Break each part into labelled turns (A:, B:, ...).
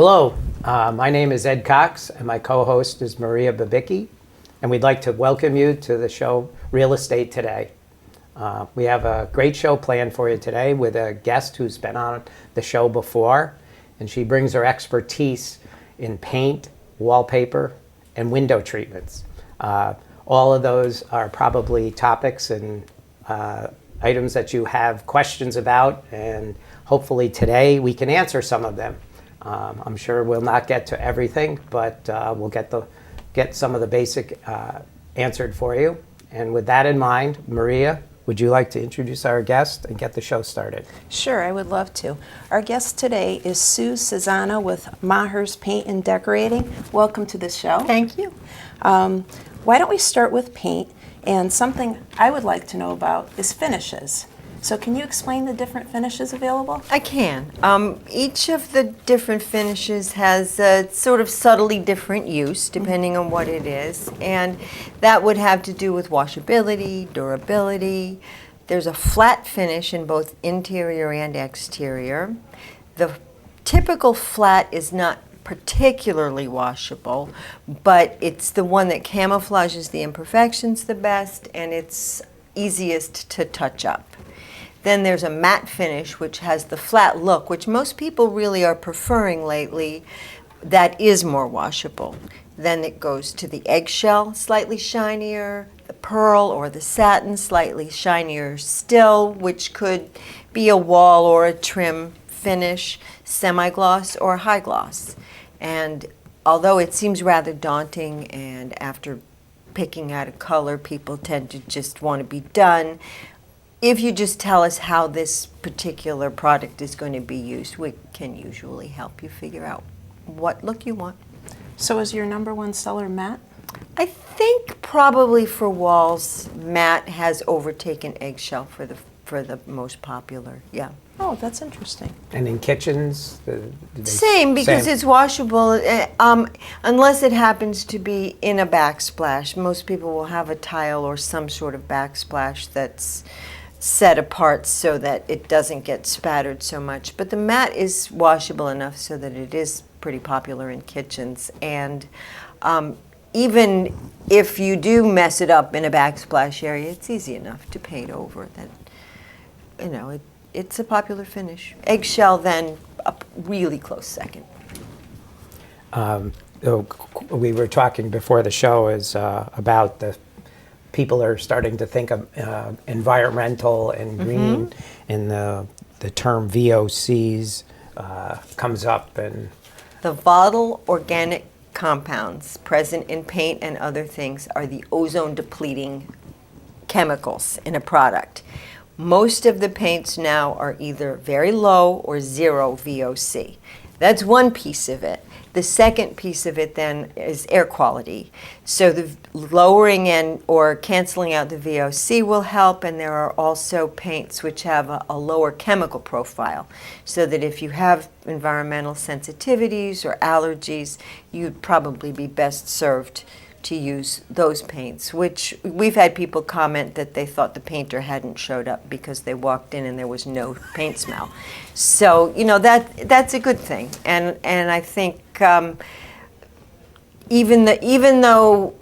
A: Hello, my name is Ed Cox, and my co-host is Maria Babicki, and we'd like to welcome you to the show Real Estate Today. We have a great show planned for you today with a guest who's been on the show before, and she brings her expertise in paint, wallpaper, and window treatments. All of those are probably topics and items that you have questions about, and hopefully today we can answer some of them. I'm sure we'll not get to everything, but we'll get some of the basic answered for you. And with that in mind, Maria, would you like to introduce our guest and get the show started?
B: Sure, I would love to. Our guest today is Susan Cesana with Maher's Paint and Decorating. Welcome to the show.
C: Thank you.
B: Why don't we start with paint? And something I would like to know about is finishes. So can you explain the different finishes available?
C: I can. Each of the different finishes has a sort of subtly different use depending on what it is, and that would have to do with washability, durability. There's a flat finish in both interior and exterior. The typical flat is not particularly washable, but it's the one that camouflages the imperfections the best, and it's easiest to touch up. Then there's a matte finish, which has the flat look, which most people really are preferring lately, that is more washable. Then it goes to the eggshell, slightly shinier, the pearl or the satin, slightly shinier still, which could be a wall or a trim finish, semi-gloss or high gloss. And although it seems rather daunting, and after picking out a color, people tend to just want to be done, if you just tell us how this particular product is going to be used, we can usually help you figure out what look you want.
B: So is your number one seller matte?
C: I think probably for walls, matte has overtaken eggshell for the most popular. Yeah.
B: Oh, that's interesting.
A: And in kitchens?
C: Same, because it's washable, unless it happens to be in a backsplash. Most people will have a tile or some sort of backsplash that's set apart so that it doesn't get spattered so much. But the matte is washable enough so that it is pretty popular in kitchens. And even if you do mess it up in a backsplash area, it's easy enough to paint over that, it's a popular finish. Eggshell, then a really close second.
A: We were talking before the show about the people are starting to think of environmental and green, and the term VOCs comes up. And
C: the volatile organic compounds present in paint and other things are the ozone depleting chemicals in a product. Most of the paints now are either very low or zero VOC. That's one piece of it. The second piece of it then is air quality. So the lowering or canceling out the VOC will help, and there are also paints which have a lower chemical profile, so that if you have environmental sensitivities or allergies, you'd probably be best served to use those paints, which we've had people comment that they thought the painter hadn't showed up because they walked in and there was no paint smell. So, that's a good thing. And I think even though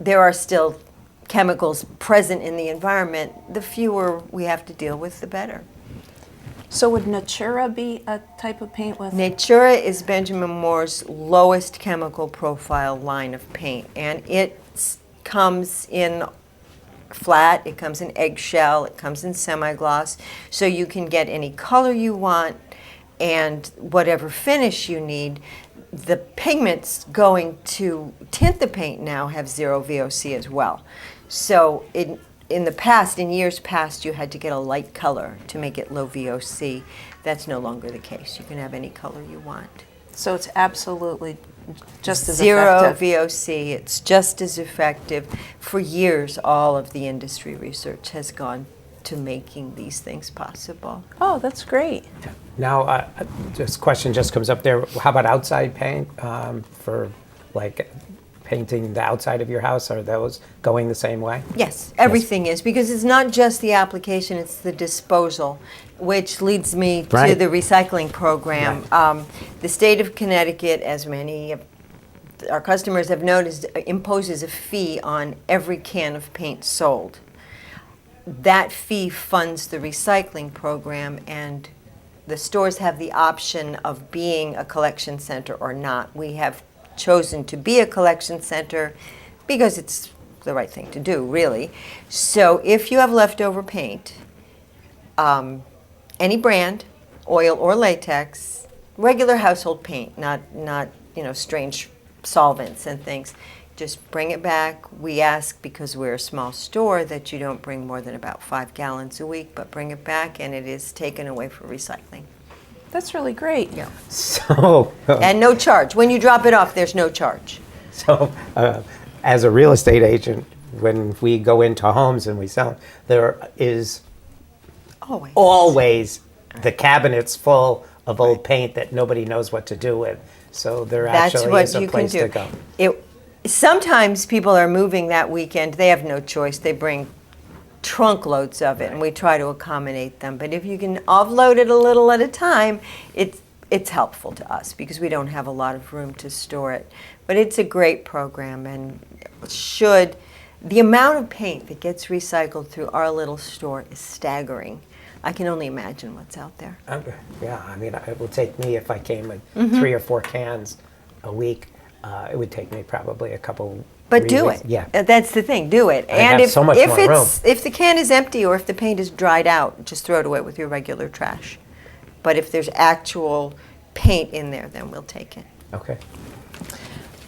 C: there are still chemicals present in the environment, the fewer we have to deal with, the better.
B: So would Natura be a type of paint with?
C: Natura is Benjamin Moore's lowest chemical profile line of paint, and it comes in flat, it comes in eggshell, it comes in semi-gloss, so you can get any color you want and whatever finish you need. The pigments going to tint the paint now have zero VOC as well. So in years past, you had to get a light color to make it low VOC. That's no longer the case. You can have any color you want.
B: So it's absolutely just as
C: Zero
B: effective.
C: VOC, it's just as effective. For years, all of the industry research has gone to making these things possible.
B: Oh, that's great.
A: now, this question just comes up there. How about outside paint for like painting the outside of your house, are those going the same way?
C: Yes, everything is, because it's not just the application, it's the disposal, which leads me to
A: Right.
C: the recycling program. The state of Connecticut, as many of our customers have noticed, imposes a fee on every can of paint sold. That fee funds the recycling program, and the stores have the option of being a collection center or not. We have chosen to be a collection center because it's the right thing to do, really. So if you have leftover paint, any brand, oil or latex, regular household paint, not strange solvents and things, just bring it back. We ask, because we're a small store, that you don't bring more than about 5 gallons a week, but bring it back and it is taken away for recycling.
B: That's really great.
C: Yeah.
A: So,
C: And no charge. When you drop it off, there's no charge.
A: so as a real estate agent, when we go into homes and we sell them, there is
C: Always.
A: always the cabinets full of old paint that nobody knows what to do with. So there
C: That's
A: actually
C: what
A: is a
C: you can
A: place
C: do.
A: to go.
C: Sometimes people are moving that weekend. They have no choice. They bring trunk loads of it, and we try to accommodate them. But if you can offload it a little at a time, it's helpful to us because we don't have a lot of room to store it. But it's a great program, and the amount of paint that gets recycled through our little store is staggering. I can only imagine what's out there.
A: Yeah, I mean, it will take me, if I came with 3 or 4 cans a week, it would take me probably a couple.
C: But do
A: reweeks.
C: it.
A: Yeah.
C: That's the thing. Do it.
A: have
C: And
A: so much more room.
C: if the can is empty or if the paint is dried out, just throw it away with your regular trash. But if there's actual paint in there, then we'll take it.
A: Okay.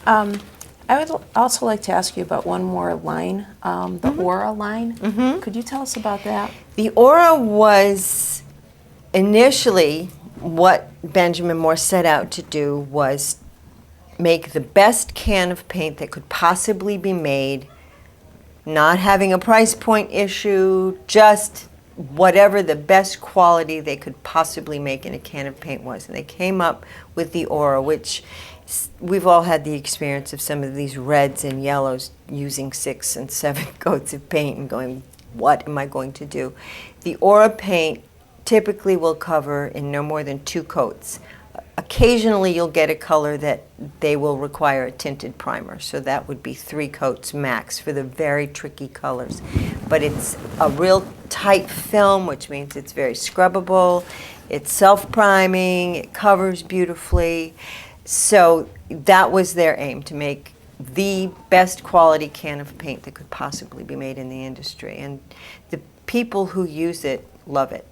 B: I would also like to ask you about one more line, the Aura line. Could you tell us about that?
C: The Aura was initially what Benjamin Moore set out to do was make the best can of paint that could possibly be made, not having a price point issue, just whatever the best quality they could possibly make in a can of paint was. And they came up with the Aura, which we've all had the experience of some of these reds and yellows using 6 and 7 coats of paint and going, what am I going to do? The Aura paint typically will cover in no more than 2 coats. Occasionally you'll get a color that they will require a tinted primer, so that would be 3 coats max for the very tricky colors. But it's a real tight film, which means it's very scrubbable, it's self-priming, it covers beautifully. So that was their aim, to make the best quality can of paint that could possibly be made in the industry. And the people who use it love it.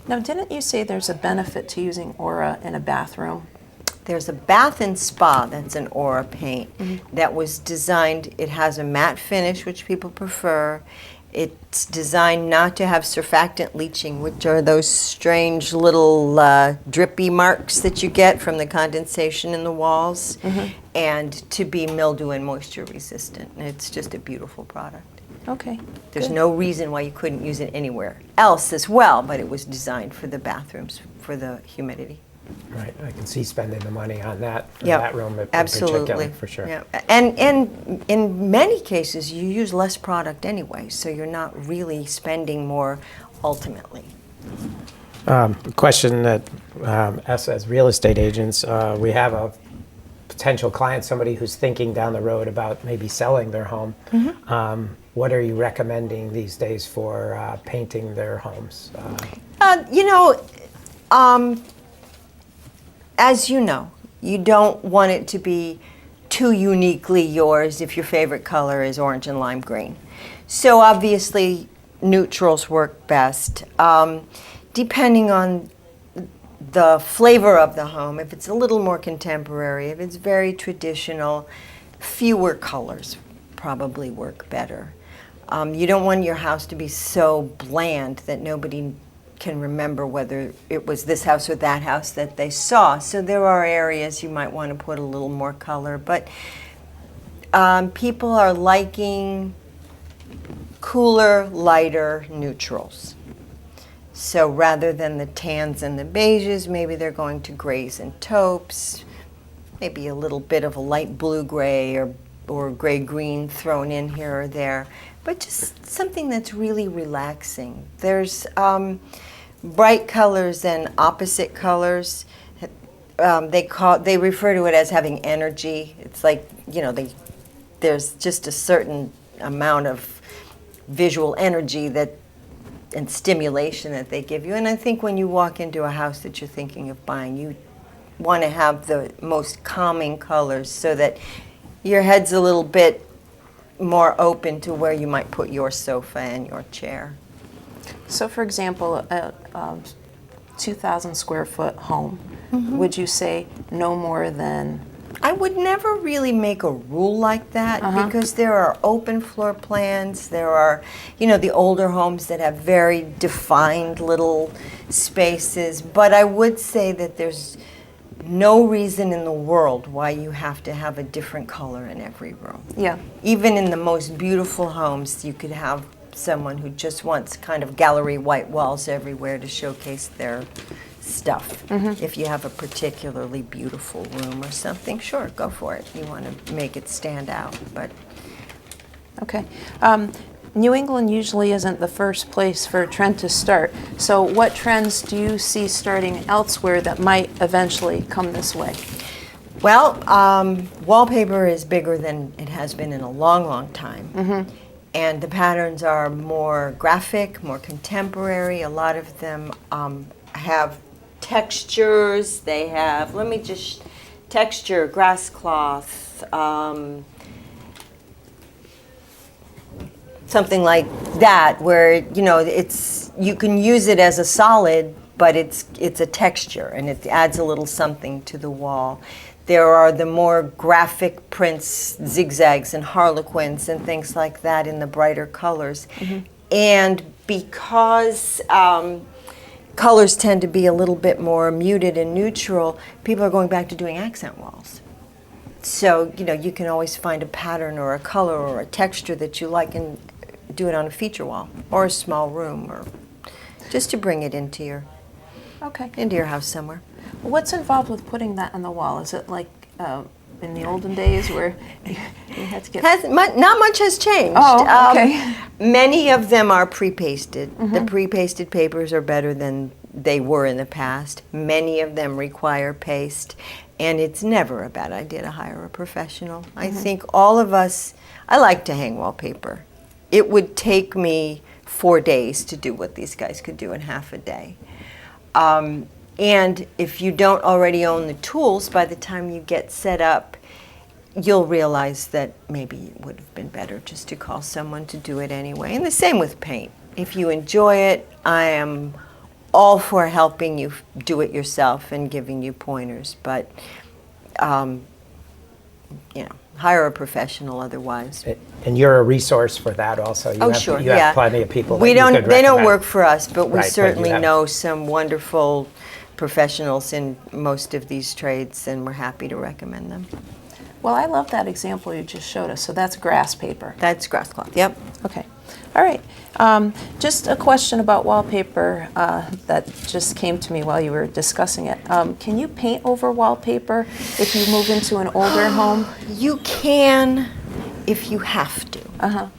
B: Now, didn't you say there's a benefit to using Aura in a bathroom?
C: There's a bath and spa that's an Aura paint that was designed, it has a matte finish, which people prefer. It's designed not to have surfactant leaching, which are those strange little drippy marks that you get from the condensation in the walls, and to be mildew and moisture resistant. And it's just a beautiful product.
B: Okay.
C: There's
B: good.
C: no reason why you couldn't use it anywhere else as well, but it was designed for the bathrooms, for the humidity.
A: Right. I can see spending the money on that for
C: Yep,
A: that room in
C: absolutely.
A: particular, for sure.
C: Yeah. And in many cases, you use less product anyway, so you're not really spending more ultimately.
A: Question that us as real estate agents, we have a potential client, somebody who's thinking down the road about maybe selling their home. What are you recommending these days for painting their homes?
C: As you know, you don't want it to be too uniquely yours if your favorite color is orange and lime green. So obviously, neutrals work best. Depending on the flavor of the home, if it's a little more contemporary, if it's very traditional, fewer colors probably work better. You don't want your house to be so bland that nobody can remember whether it was this house or that house that they saw. So there are areas you might want to put a little more color, but people are liking cooler, lighter neutrals. So rather than the tans and the beiges, maybe they're going to grays and taupes, maybe a little bit of a light blue-gray or or gray-green thrown in here or there, but just something that's really relaxing. There's bright colors and opposite colors. They refer to it as having energy. It's like, there's just a certain amount of visual energy and stimulation that they give you. And I think when you walk into a house that you're thinking of buying, you want to have the most calming colors so that your head's a little bit more open to where you might put your sofa and your chair.
B: So, for example, a 2,000 square foot home, would you say no more than?
C: I would never really make a rule like that because there are open floor plans. There are, the older homes that have very defined little spaces. But I would say that there's no reason in the world why you have to have a different color in every room.
B: Yeah.
C: Even in the most beautiful homes, you could have someone who just wants kind of gallery white walls everywhere to showcase their stuff. If you have a particularly beautiful room or something, sure, go for it. You want to make it stand out, but
B: Okay. New England usually isn't the first place for a trend to start. So what trends do you see starting elsewhere that might eventually come this way?
C: well, wallpaper is bigger than it has been in a long, long time. And the patterns are more graphic, more contemporary. A lot of them have textures. They have, texture, grass cloth, something like that, where you can use it as a solid, but it's a texture and it adds a little something to the wall. There are the more graphic prints, zigzags and harlequins and things like that in the brighter colors. And because colors tend to be a little bit more muted and neutral, people are going back to doing accent walls. So, you can always find a pattern or a color or a texture that you like and do it on a feature wall or a small room, or just to bring it into your house somewhere.
B: What's involved with putting that on the wall? Is it like in the olden days where you had to get...
C: Not much has changed.
B: Oh, okay.
C: Many of them are pre-pasted. The pre-pasted papers are better than they were in the past. Many of them require paste, and it's never a bad idea to hire a professional. I think all of us, I like to hang wallpaper. It would take me 4 days to do what these guys could do in half a day. And if you don't already own the tools, by the time you get set up, you'll realize that maybe it would have been better just to call someone to do it anyway. And the same with paint. If you enjoy it, I am all for helping you do it yourself and giving you pointers. But, hire a professional otherwise.
A: And you're a resource for that also. You have,
C: sure,
A: you have plenty of people that
C: They
A: you could
C: don't
A: recommend.
C: work for us, but we
A: Right, but
C: certainly
A: you have-
C: know some wonderful professionals in most of these trades, and we're happy to recommend them.
B: Well, I love that example you just showed us. So that's grass paper.
C: That's grass cloth, yep.
B: Okay. All right. Just a question about wallpaper that just came to me while you were discussing it. Can you paint over wallpaper if you move into an older home?
C: You can if you have to.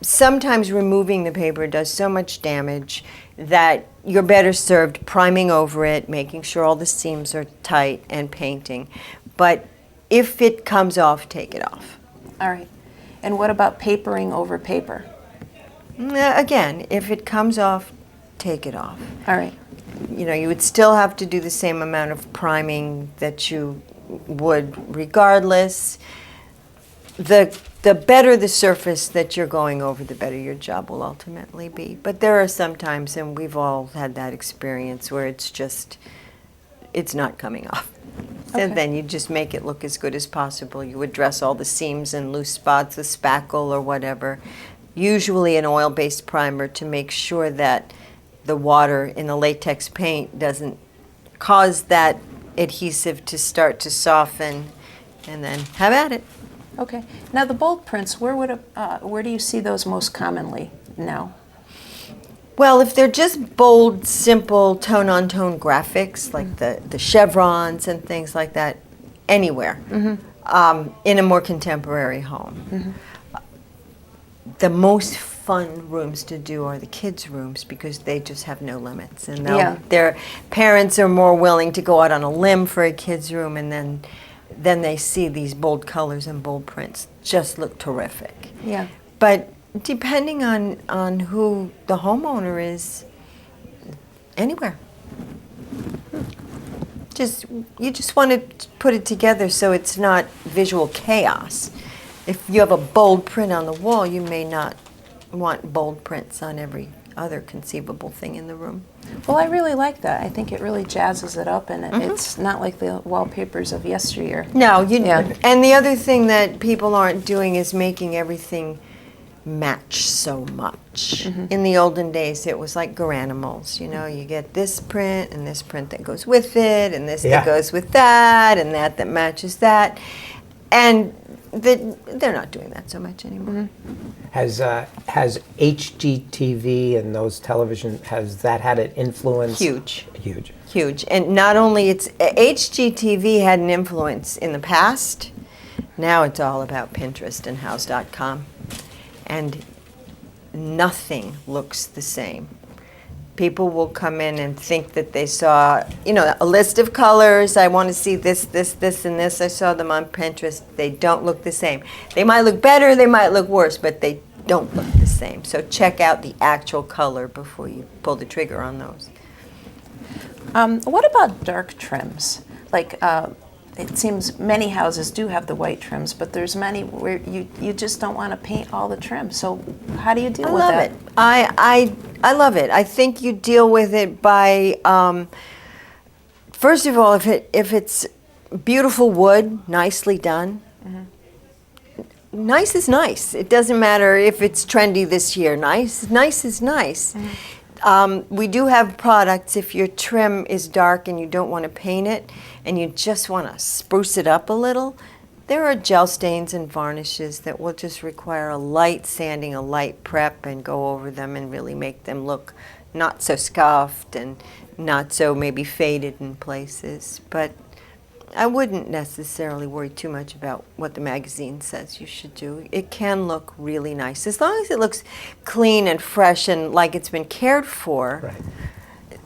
C: Sometimes removing the paper does so much damage that you're better served priming over it, making sure all the seams are tight, and painting. But if it comes off, take it off.
B: All right. And what about papering over paper?
C: Again, if it comes off, take it off.
B: All right.
C: You would still have to do the same amount of priming that you would regardless. The better the surface that you're going over, the better your job will ultimately be. But there are some times, and we've all had that experience, where it's not coming off.
B: Okay.
C: And then you just make it look as good as possible. You address all the seams and loose spots with spackle or whatever. Usually an oil-based primer to make sure that the water in the latex paint doesn't cause that adhesive to start to soften, and then have at it.
B: Okay. Now the bold prints, where do you see those most commonly now?
C: Well, if they're just bold, simple, tone-on-tone graphics, like the chevrons and things like that, anywhere. in a more contemporary home. The most fun rooms to do are the kids' rooms because they just have no limits, and their parents are more willing to go out on a limb for a kids' room, and then they see these bold colors and bold prints just look terrific.
B: Yeah.
C: But depending on who the homeowner is, anywhere. You just want to put it together so it's not visual chaos. If you have a bold print on the wall, you may not want bold prints on every other conceivable thing in the room.
B: Well, I really like that. I think it really jazzes it up, and it's not like the wallpapers of yesteryear.
C: No, and the other thing that people aren't doing is making everything match so much. In the olden days, it was like garanimals. You know, you get this print and this print that goes with it, and this that goes with that, and that matches that, and they're not doing that so much anymore.
A: Has HGTV and those television, has that had an influence?
C: Huge.
A: Huge.
C: And not only HGTV had an influence in the past, now it's all about Pinterest and house.com. And nothing looks the same. People will come in and think that they saw, a list of colors. I want to see this, this, this, and this. I saw them on Pinterest. They don't look the same. They might look better, they might look worse, but they don't look the same. So check out the actual color before you pull the trigger on those.
B: What about dark trims? Like, it seems many houses do have the white trims, but there's many where you just don't want to paint all the trim. So how do you deal with that?
C: I love it. I think you deal with it by, first of all, if it's beautiful wood, nicely done. Nice is nice. It doesn't matter if it's trendy this year. Nice is nice. We do have products, if your trim is dark and you don't want to paint it and you just want to spruce it up a little, there are gel stains and varnishes that will just require a light sanding, a light prep, and go over them and really make them look not so scuffed and not so maybe faded in places. But I wouldn't necessarily worry too much about what the magazine says you should do. It can look really nice. As long as it looks clean and fresh and like it's been cared for,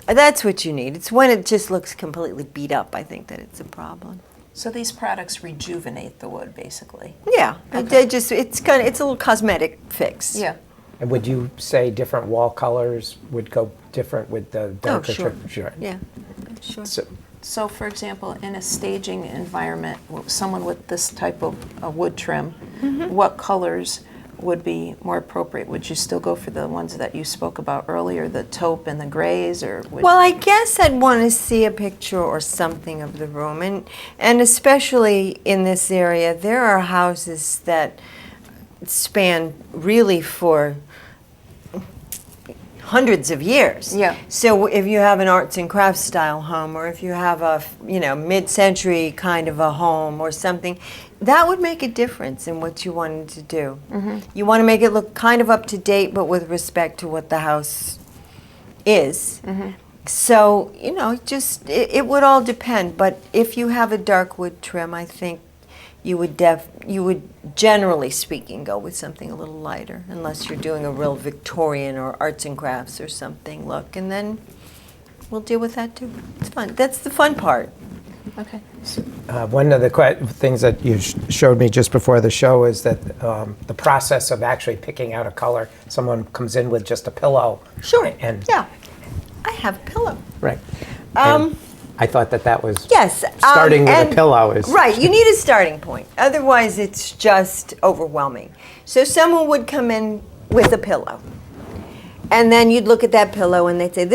C: that's what you need. It's when it just looks completely beat up, I think, that it's a problem.
B: So these products rejuvenate the wood, basically.
C: Yeah, it's a little cosmetic fix.
B: Yeah.
A: And would you say different wall colors would go different with the darker
C: sure.
A: trim? Sure.
C: Yeah, sure.
B: So, for example, in a staging environment, someone with this type of wood trim, what colors would be more appropriate? Would you still go for the ones that you spoke about earlier, the taupe and the grays, or?
C: Well, I guess I'd want to see a picture or something of the room, and especially in this area, there are houses that span really for hundreds of years.
B: Yeah.
C: So if you have an arts and crafts style home, or if you have a mid-century kind of a home or something, that would make a difference in what you wanted to do. You want to make it look kind of up to date, but with respect to what the house is. So it would all depend. But if you have a dark wood trim, I think you would generally speaking go with something a little lighter, unless you're doing a real Victorian or arts and crafts or something look, and then we'll deal with that too. It's fun. That's the fun part.
B: Okay.
A: One of the things that you showed me just before the show is that the process of actually picking out a color, someone comes in with just a pillow.
C: Sure.
A: And
C: yeah, I have a pillow.
A: Right. And I thought that was starting with a pillow is
C: right. You need a starting point. Otherwise, it's just overwhelming. So someone would come in with a pillow, and then you'd look at that pillow, and they'd say,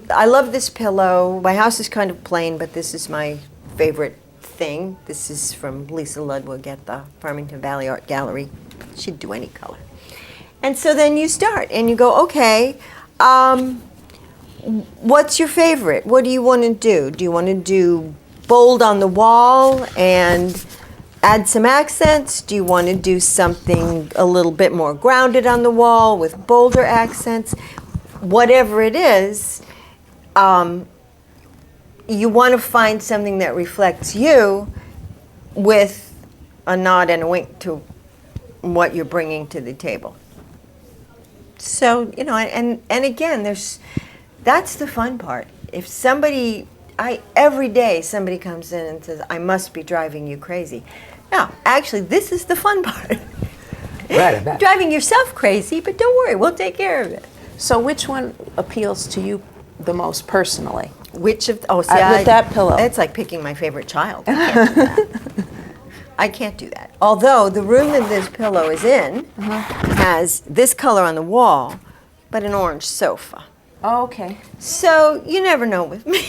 C: I love this pillow. My house is kind of plain, but this is my favorite thing. This is from Lisa Ludwig at the Farmington Valley Art Gallery. She'd do any color. And so then you start, and you go, okay. What's your favorite? What do you want to do? Do you want to do bold on the wall and add some accents? Do you want to do something a little bit more grounded on the wall with bolder accents? Whatever it is, you want to find something that reflects you with a nod and a wink to what you're bringing to the table. So, and again, that's the fun part. If every day somebody comes in and says, I must be driving you crazy. No, actually, this is the fun part.
A: Right, I bet.
C: Driving yourself crazy, but don't worry, we'll take care of it.
B: So which one appeals to you the most personally?
C: With
B: that pillow.
C: It's like picking my favorite child. I can't do that. I can't do that. Although the room that this pillow is in has this color on the wall, but an orange sofa.
B: Oh, okay.
C: So you never know with me.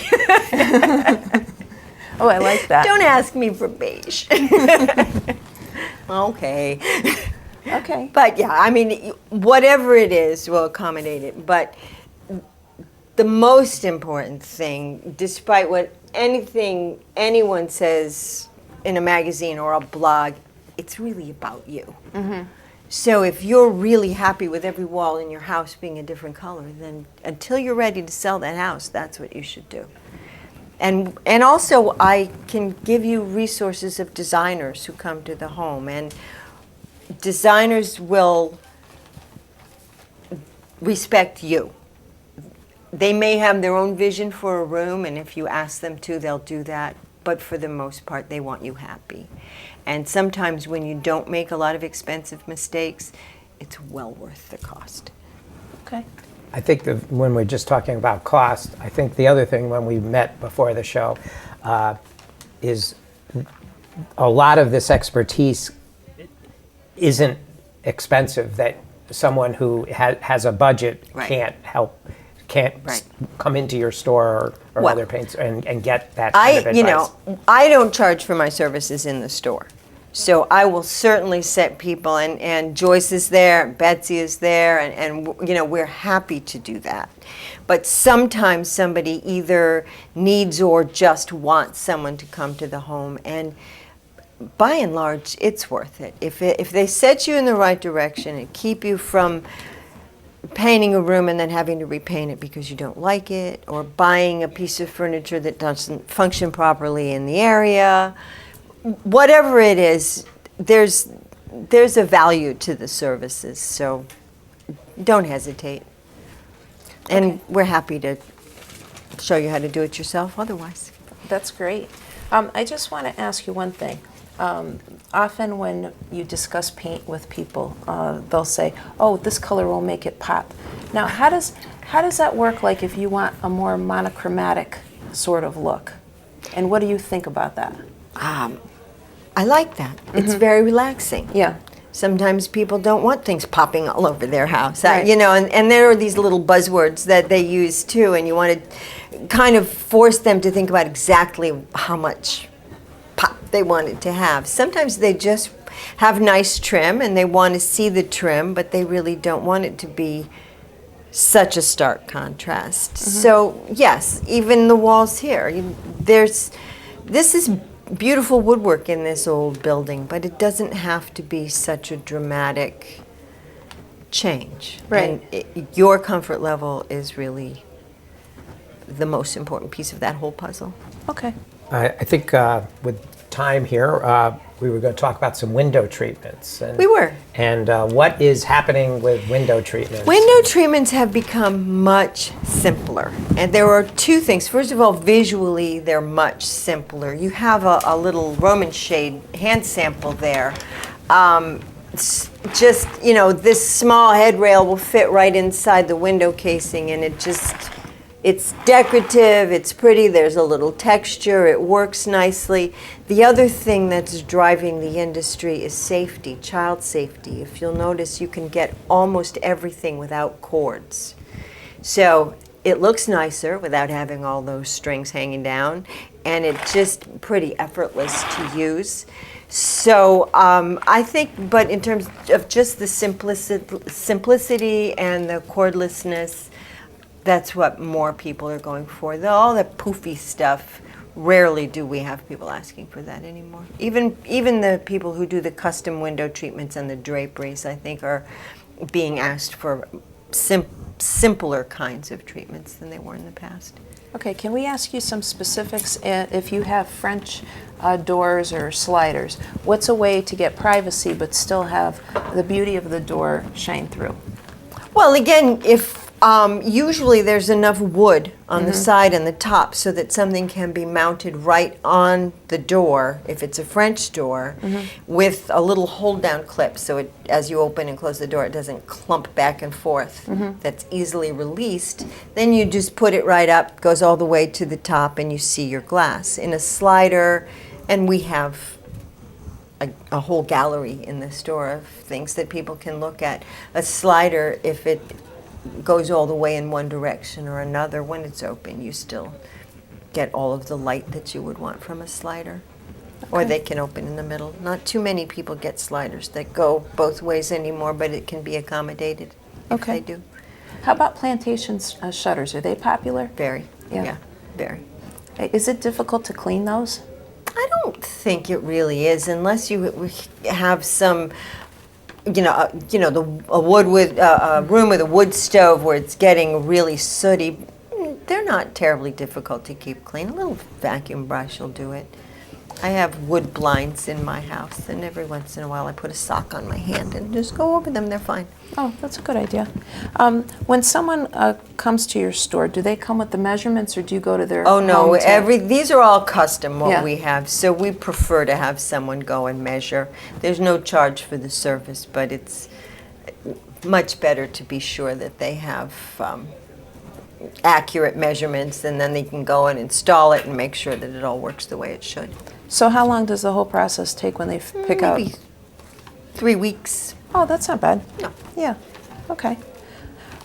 B: Oh, I like that.
C: Don't ask me for beige. Okay.
B: Okay.
C: But yeah, I mean, whatever it is, we'll accommodate it. But the most important thing, despite what anyone says in a magazine or a blog, it's really about you. Mm-hmm. So if you're really happy with every wall in your house being a different color, then until you're ready to sell that house, that's what you should do. And also, I can give you resources of designers who come to the home, and designers will respect you. They may have their own vision for a room, and if you ask them to, they'll do that. But for the most part, they want you happy. And sometimes when you don't make a lot of expensive mistakes, it's well worth the cost.
B: Okay.
A: I think when we're just talking about cost, I think the other thing when we met before the show is a lot of this expertise isn't expensive, that someone who has a budget can't come into your store or other paints and get that kind of advice.
C: I don't charge for my services in the store. So I will certainly set people, and Joyce is there, Betsy is there, and we're happy to do that. But sometimes somebody either needs or just wants someone to come to the home, and by and large, it's worth it. If they set you in the right direction and keep you from painting a room and then having to repaint it because you don't like it, or buying a piece of furniture that doesn't function properly in the area, whatever it is, there's a value to the services, so don't hesitate. And we're happy to show you how to do it yourself otherwise.
B: That's great. I just want to ask you one thing. Often when you discuss paint with people, they'll say, oh, this color will make it pop. Now, how does that work, like if you want a more monochromatic sort of look? And what do you think about that?
C: I like that. It's very relaxing.
B: Yeah.
C: Sometimes people don't want things popping all over their house,
B: Right.
C: And there are these little buzzwords that they use too, and you want to kind of force them to think about exactly how much pop they want it to have. Sometimes they just have nice trim and they want to see the trim, but they really don't want it to be such a stark contrast. So yes, even the walls here, this is beautiful woodwork in this old building, but it doesn't have to be such a dramatic change.
B: Right.
C: And your comfort level is really the most important piece of that whole puzzle.
B: Okay.
A: I think with time here, we were going to talk about some window treatments.
C: We were.
A: And what is happening with window treatments?
C: Window treatments have become much simpler. And there are two things. First of all, visually, they're much simpler. You have a little Roman shade hand sample there. This small headrail will fit right inside the window casing, and it's decorative, it's pretty, there's a little texture, it works nicely. The other thing that's driving the industry is safety, child safety. If you'll notice, you can get almost everything without cords. So it looks nicer without having all those strings hanging down, and it's just pretty effortless to use. So I think, but in terms of just the simplicity and the cordlessness, that's what more people are going for. All the poofy stuff, rarely do we have people asking for that anymore. Even the people who do the custom window treatments and the draperies, I think, are being asked for simpler kinds of treatments than they were in the past.
B: Okay, can we ask you some specifics? If you have French doors or sliders, what's a way to get privacy but still have the beauty of the door shine through?
C: Well, again, if usually there's enough wood on the side and the top so that something can be mounted right on the door, if it's a French door, with a little hold-down clip, so it, as you open and close the door, it doesn't clump back and forth. That's easily released. Then you just put it right up, goes all the way to the top, and you see your glass. In a slider, and we have a whole gallery in the store of things that people can look at. A slider, if it goes all the way in one direction or another, when it's open, you still get all of the light that you would want from a slider. Or they can open in the middle. Not too many people get sliders that go both ways anymore, but it can be accommodated if they do.
B: How about plantation shutters? Are they popular?
C: Very.
B: Yeah.
C: Yeah, very.
B: Is it difficult to clean those?
C: I don't think it really is, unless you have some, a wood with a room with a wood stove where it's getting really sooty. They're not terribly difficult to keep clean. A little vacuum brush will do it. I have wood blinds in my house, and every once in a while I put a sock on my hand and just go over them. They're fine.
B: Oh, that's a good idea. When someone comes to your store, do they come with the measurements, or do you go to their
C: Oh no,
B: home to-
C: these are all custom what
B: Yeah.
C: we have, so we prefer to have someone go and measure. There's no charge for the service, but it's much better to be sure that they have accurate measurements, and then they can go and install it and make sure that it all works the way it should.
B: So how long does the whole process take when they pick out?
C: Maybe 3 weeks.
B: Oh, that's not bad.
C: No.
B: Yeah, okay.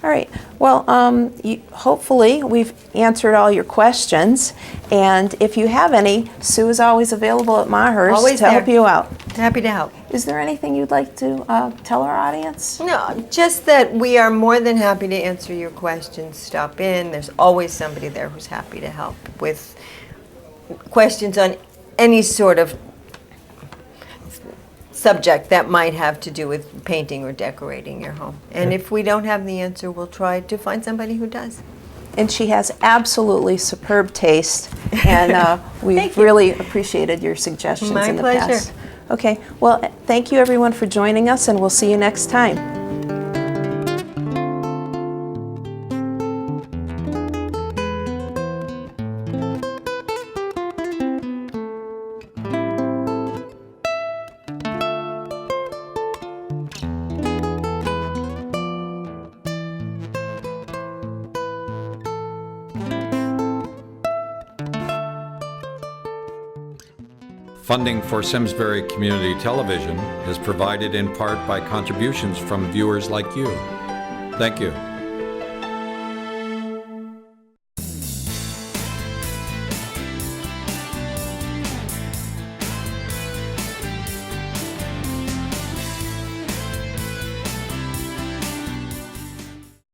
B: All right, well, hopefully we've answered all your questions, and if you have any, Sue is always available at Maher's
C: Always
B: to help
C: there.
B: you out.
C: Happy to help.
B: Is there anything you'd like to tell our audience?
C: No, just that we are more than happy to answer your questions. Stop in. There's always somebody there who's happy to help with questions on any sort of subject that might have to do with painting or decorating your home. And if we don't have the answer, we'll try to find somebody who does.
B: And she has absolutely superb taste, and we've
C: Thank you.
B: really appreciated your suggestions
C: My
B: in the
C: pleasure.
B: past. Okay, well, thank you everyone for joining us, and we'll see you next time.
D: Funding for Simsbury Community Television is provided in part by contributions from viewers like you. Thank you.